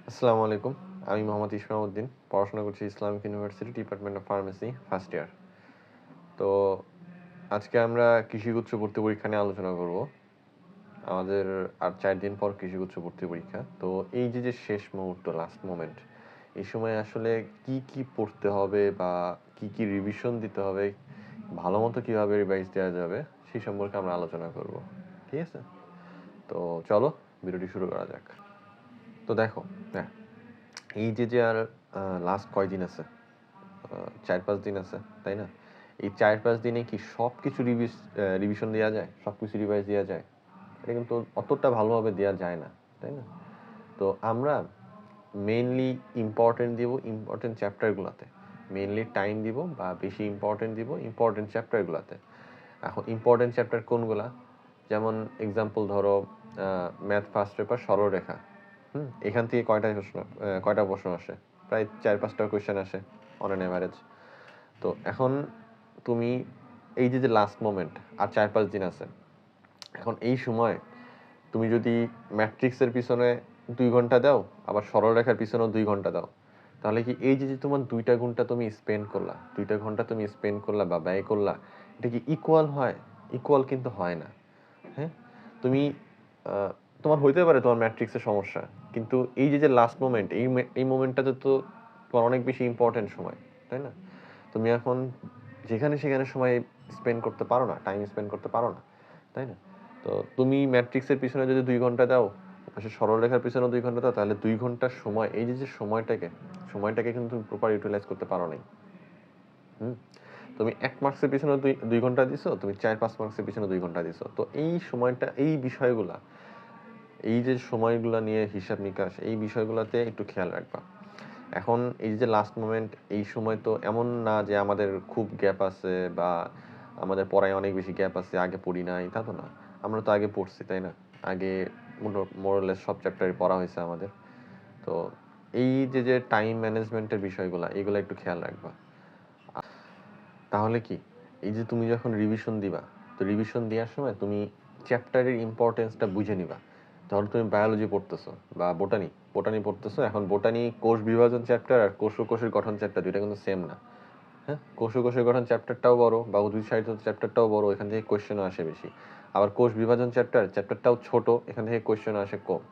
আসসালামু আলাইকুম। আমি মোহাম্মদ ইসমাম উদ্দিন। পড়াশোনা করছি Islamic university department of pharmacy first year. তো আজকে আমরা কৃষিগুচ্ছ ভর্তি পরীক্ষা নিয়ে আলোচনা করব। আমাদের আর 4 দিন পর কৃষিগুচ্ছ ভর্তি পরীক্ষা। তো এই যে শেষ মুহূর্ত, লাস্ট মোমেন্ট, এই সময় আসলে কি পড়তে হবে বা কি রিভিশন দিতে হবে, ভালোমতো কিভাবে রিভাইজ দেওয়া যাবে সেই সম্পর্কে আমরা আলোচনা করব। ঠিক আছে? তো চলো ভিডিওটি শুরু করা যাক। তো দেখো, হ্যাঁ, এই যে আর লাস্ট কয়দিন আছে, 4-5 দিন আছে, তাই না? এই 4-5 দিনে কি সব কিছু রিভিশন দেওয়া যায়, সব কিছু রিভাইজ দেওয়া যায়? এটা কিন্তু অতটা ভালোভাবে দেওয়া যায় না, তাই না? তো আমরা মেইনলি ইম্পর্টেন্ট দিব ইম্পর্টেন্ট চ্যাপ্টারগুলোতে, মেইনলি টাইম দিব বা বেশি ইম্পর্টেন্ট দিব ইম্পর্টেন্ট চ্যাপ্টারগুলোতে। এখন ইম্পর্টেন্ট চ্যাপ্টার কোনগুলা? যেমন এক্সাম্পল ধরো, ম্যাথ ফার্স্ট পেপার সরলরেখা। এখান থেকে কয়টা প্রশ্ন আসে? প্রায় 4-5টা কোয়েশ্চেন আসে অন অ্যান অ্যাভারেজ। তো এখন তুমি এই যে লাস্ট মোমেন্ট, আর 4-5 দিন আছে, এখন এই সময় তুমি যদি ম্যাট্রিক্সের পিছনে 2 ঘন্টা দাও, আবার সরলরেখার পিছনেও 2 ঘন্টা দাও, তাহলে কি এই যে তোমার 2টা ঘন্টা তুমি স্পেন্ড করলা, 2টা ঘন্টা তুমি স্পেন্ড করলা বা ব্যয় করলা, এটা কি ইকুয়াল হয়? ইকুয়াল কিন্তু হয় না। হ্যাঁ, তুমি তোমার হইতে পারে তোমার ম্যাট্রিক্সের সমস্যা, কিন্তু এই যে লাস্ট মোমেন্ট, এই মোমেন্টটাতে তো তোমার অনেক বেশি ইম্পর্টেন্ট সময়, তাই না? তুমি এখন যেখানে সেখানে সময় স্পেন্ড করতে পারো না, টাইম স্পেন্ড করতে পারো না, তাই না? তো তুমি ম্যাট্রিক্সের পিছনে যদি 2 ঘন্টা দাও, পাশে সরলরেখার পিছনে 2 ঘন্টা দাও, তাহলে 2 ঘন্টার সময়, এই যে সময়টাকে কিন্তু তুমি প্রপার ইউটিলাইজ করতে পারো নাই। তুমি 1 মার্কসের পিছনে 2 ঘন্টা দিছো, তুমি 4-5 মার্কসের পিছনে 2 ঘন্টা দিছো। তো এই সময়টা, এই বিষয়গুলা, এই যে সময়গুলা নিয়ে হিসাব নিকাশ, এই বিষয়গুলোতে একটু খেয়াল রাখবা। এখন এই যে লাস্ট মোমেন্ট, এই সময় তো এমন না যে আমাদের খুব গ্যাপ আছে বা আমাদের পড়ায় অনেক বেশি গ্যাপ আছে, আগে পড়ি নাই, তা তো না। আমরা তো আগে পড়ছি, তাই না? আগে মোরলেস সব চ্যাপ্টারই পড়া হয়েছে আমাদের। তো এই যে টাইম ম্যানেজমেন্টের বিষয়গুলো, এগুলো একটু খেয়াল রাখবা। তাহলে কি, এই যে তুমি যখন রিভিশন দিবা, তো রিভিশন দেওয়ার সময় তুমি চ্যাপ্টারের ইম্পর্টেন্সটা বুঝে নিবা। ধরো তুমি বায়োলজি পড়তেছো বা বোটানি পড়তেছো, এখন বোটানি কোষ বিভাজন চ্যাপ্টার আর কোষ ও কোষের গঠন চ্যাপ্টার, দুইটা কিন্তু সেম না। হ্যাঁ, কোষ ও কোষের গঠন চ্যাপ্টারটাও বড় বা উদ্ভিদ সাহিত্য চ্যাপ্টারটাও বড়, এখান থেকে কোয়েশ্চেনও আসে বেশি। আবার কোষ বিভাজন চ্যাপ্টারটাও ছোট, এখান থেকে কোয়েশ্চেনও আসে কম।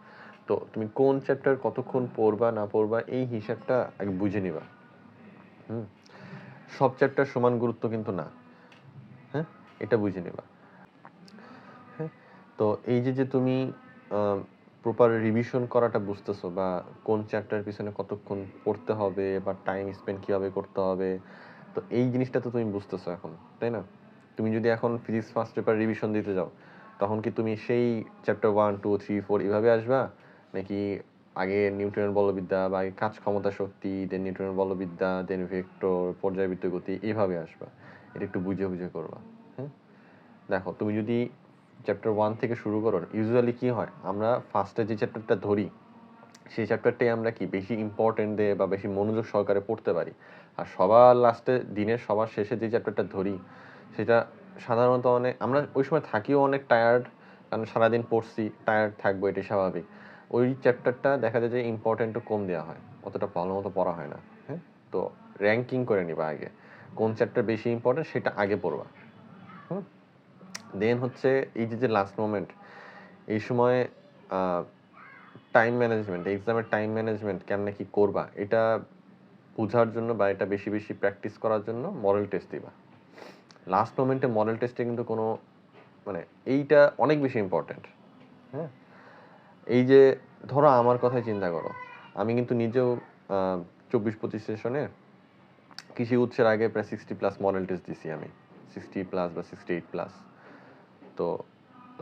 তো তুমি কোন চ্যাপ্টার কতক্ষণ পড়বা না পড়বা, এই হিসাবটা আগে বুঝে নিবা। হুম, সব চ্যাপ্টার সমান গুরুত্ব কিন্তু না। হ্যাঁ, এটা বুঝে নেবা। হ্যাঁ, তো এই যে তুমি প্রপার রিভিশন করাটা বুঝতেছো, বা কোন চ্যাপ্টার পিছনে কতক্ষণ পড়তে হবে বা টাইম স্পেন্ড কিভাবে করতে হবে, তো এই জিনিসটা তো তুমি বুঝতেছো এখন, তাই না? তুমি যদি এখন ফিজিক্স ফার্স্ট পেপার রিভিশন দিতে যাও, তখন কি তুমি সেই চ্যাপ্টার 1, 2, 3, 4 এভাবে আসবা, নাকি আগে নিউটনের বলবিদ্যা বা আগে কাজ ক্ষমতা শক্তি, দেন নিউটনের বলবিদ্যা, দেন ভেক্টর, পর্যায়বৃত্ত গতি, এইভাবে আসবা? এটা একটু বুঝে বুঝে করবা। হ্যাঁ, দেখো, তুমি যদি চ্যাপ্টার 1 থেকে শুরু করো, ইউজুয়ালি কি হয়, আমরা ফার্স্টে যে চ্যাপ্টারটা ধরি, সেই চ্যাপ্টারটাই আমরা কি বেশি ইম্পর্টেন্ট দিয়ে বা বেশি মনোযোগ সহকারে পড়তে পারি। আর সবার লাস্টে, দিনের সবার শেষে যে চ্যাপ্টারটা ধরি, সেটা সাধারণত আমরা ওই সময় থাকিও অনেক টায়ার্ড, কারণ সারাদিন পড়ছি, টায়ার্ড থাকবো, এটাই স্বাভাবিক। ওই চ্যাপ্টারটা দেখা যায় যে ইম্পর্টেন্টও কম দেওয়া হয়, অতটা ভালো মতো পড়া হয় না। হ্যাঁ, তো র্যাঙ্কিং করে নিবা আগে, কোন চ্যাপ্টার বেশি ইম্পর্টেন্ট সেটা আগে পড়বা। হুম, দেন হচ্ছে এই যে লাস্ট মোমেন্ট, এই সময় টাইম ম্যানেজমেন্ট, এক্সামের টাইম ম্যানেজমেন্ট কেমনে কি করবা, এটা বোঝার জন্য বা এটা বেশি বেশি প্র্যাকটিস করার জন্য মডেল টেস্ট দিবা। লাস্ট মোমেন্টে মডেল টেস্টে কিন্তু কোনো, মানে এইটা অনেক বেশি ইম্পর্টেন্ট। হ্যাঁ, এই যে ধরো আমার কথাই চিন্তা করো, আমি কিন্তু নিজেও 24-25 সেশনে কৃষি উৎসের আগে প্রায় 60+ মডেল টেস্ট দিছি আমি, 60+ বা 68+। তো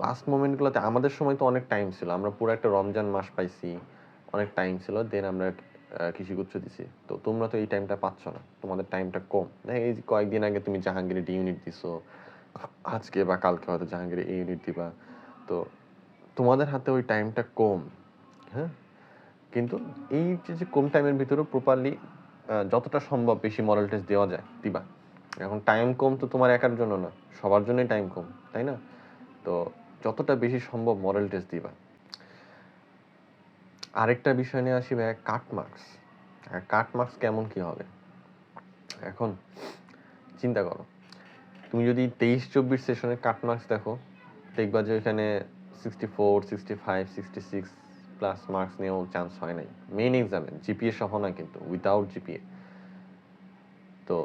লাস্ট মোমেন্টগুলোতে আমাদের সময় তো অনেক টাইম ছিল, আমরা পুরো একটা রমজান মাস পাইছি, অনেক টাইম ছিল, দেন আমরা কৃষিগুচ্ছ দিছি। তো তোমরা তো এই টাইমটা পাচ্ছ না, তোমাদের টাইমটা কম। এই যে কয়েকদিন আগে তুমি জাহাঙ্গীরে ডি ইউনিট দিছো, আজকে বা কালকে হয়তো জাহাঙ্গীরে এ ইউনিট দিবা। তো তোমাদের হাতে ওই টাইমটা কম। হ্যাঁ, কিন্তু এই যে কম টাইমের ভিতরেও প্রপারলি যতটা সম্ভব বেশি মডেল টেস্ট দেওয়া যায় দিবা। এখন টাইম কম তো তোমার একার জন্য না, সবার জন্যই টাইম কম, তাই না? তো যতটা বেশি সম্ভব মডেল টেস্ট দিবা। আরেকটা বিষয় নিয়ে আসি ভাই, কাট মার্কস। কাট মার্কস কেমন কি হবে? এখন চিন্তা করো, তুমি যদি 23-24 সেশনের কাট মার্কস দেখো, দেখবা যে এখানে 64, 65, 66 প্লাস মার্কস নিয়েও চান্স হয় নাই মেইন এক্সামে, জিপিএ সহ না কিন্তু, উইদাউট জিপিএ। তো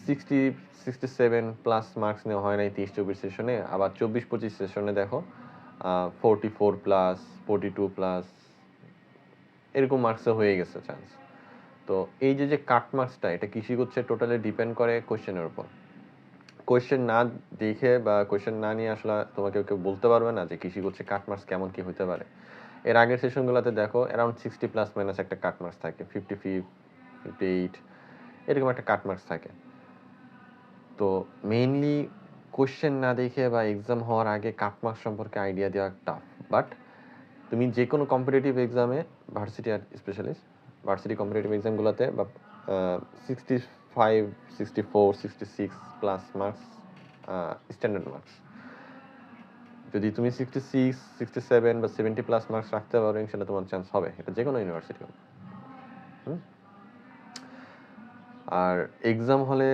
60, 67 প্লাস মার্কস নেওয়া হয় নাই 23-24 সেশনে, আবার 24-25 সেশনে দেখো 44 প্লাস, 42 প্লাস এরকম মার্কসে হয়ে গেছে চান্স। তো এই যে কাট মার্কসটা, এটা কৃষি হচ্ছে টোটালি ডিপেন্ড করে কোয়েশ্চেনের উপর। কোয়েশ্চেন না দেখে বা কোয়েশ্চেন না নিয়ে আসলে তোমাকে কেউ বলতে পারবে না যে কৃষি হচ্ছে কাট মার্কস কেমন কি হতে পারে। এর আগের সেশনগুলোতে দেখো অ্যারাউন্ড 60 প্লাস মাইনাস একটা কাট মার্কস থাকে, 55, 58 এরকম একটা কাট মার্কস থাকে। তো মেইনলি কোয়েশ্চেন না দেখে বা এক্সাম হওয়ার আগে কাট মার্কস সম্পর্কে আইডিয়া দেওয়া টাফ। বাট তুমি যে কোনো কম্পিটিটিভ এক্সামে, ভার্সিটি আর স্পেশালি ভার্সিটি কম্পিটিটিভ এক্সামগুলোতে বা 65, 64, 66 প্লাস মার্কস স্ট্যান্ডার্ড মার্কস। যদি তুমি 66, 67 বা 70 প্লাস মার্কস রাখতে পারো, ইনশাল্লাহ তোমার চান্স হবে, এটা যে কোনো ইউনিভার্সিটি হোক। আর এক্সাম হলে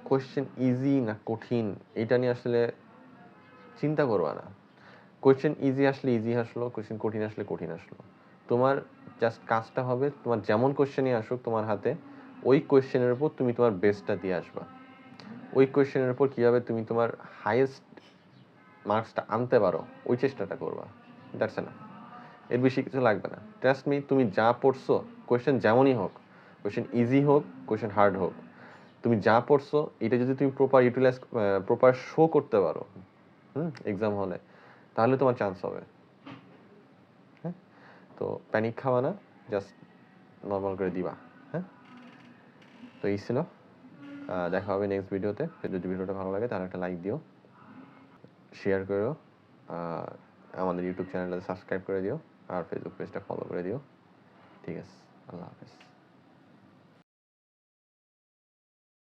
কোয়েশ্চেন ইজি না কঠিন এটা নিয়ে আসলে চিন্তা করবা না। কোয়েশ্চেন ইজি আসলে ইজি আসলো, কোয়েশ্চেন কঠিন আসলে কঠিন আসলো। তোমার জাস্ট কাজটা হবে, তোমার যেমন কোয়েশ্চেনই আসুক তোমার হাতে, ওই কোয়েশ্চেনের উপর তুমি তোমার বেস্টটা দিয়ে আসবা। ওই কোয়েশ্চেনের উপর কীভাবে তুমি তোমার হাইয়েস্ট মার্কসটা আনতে পারো, ওই চেষ্টাটা করবা। That's enough. এর বেশি কিছু লাগবে না। ট্রাস্ট মি, তুমি যা পড়ছো, কোয়েশ্চেন যেমনই হোক, কোয়েশ্চেন ইজি হোক, কোয়েশ্চেন হার্ড হোক, তুমি যা পড়ছো এটা যদি তুমি প্রপার শো করতে পারো এক্সাম হলে, তাহলে তোমার চান্স হবে। হ্যাঁ, তো প্যানিক খাওয়া না, জাস্ট নর্মাল করে দিবা। হ্যাঁ, তো এই ছিল। দেখা হবে নেক্সট ভিডিওতে। যদি ভিডিওটা ভালো লাগে তাহলে একটা লাইক দিও, শেয়ার করো, আমাদের ইউটিউব চ্যানেলটা সাবস্ক্রাইব করে দিও, আর ফেসবুক পেজটা ফলো করে দিও। ঠিক আছে, আল্লাহ হাফেজ।